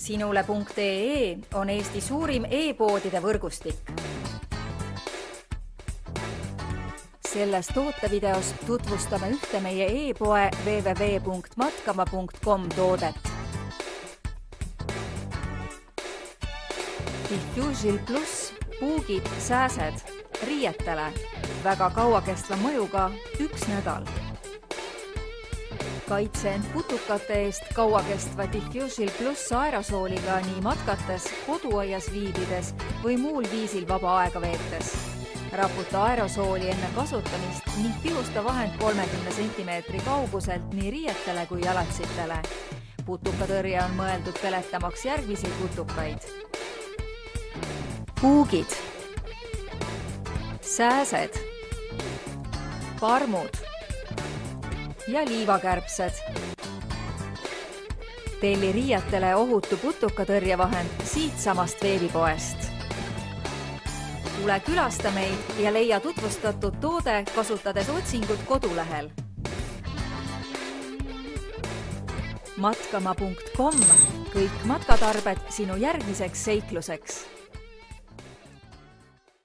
Sinule.ee on Eesti suurim e-poodide võrgustik. Selles tootevideos tutvustame ühte meie e-poe www.matkama.com toodet. Diffusil Plus puugid, sääsed, riietele, väga kauakestva mõjuga 1 nädal. Kaitse end putukate eest kauakestva Diffusil Plus aerosooliga nii matkates, koduaias viibides või muul viisil vaba aega veetes. Raputa aerosooli enne kasutamist ning pihusta vahend 30 cm kauguselt nii riietele kui jalatsitele. Putukatõrje on mõeldud peletamaks järgmisi putukaid. Puugid, sääsed, parmud ja liivakärbsed. Telli riietele ohutu putukatõrjevahend siitsamast veebipoest. Tule külasta meid ja leia tutvustatud toode kasutades otsingut kodulehel. Matkama.com, kõik matkatarbed sinu järgmiseks seikluseks.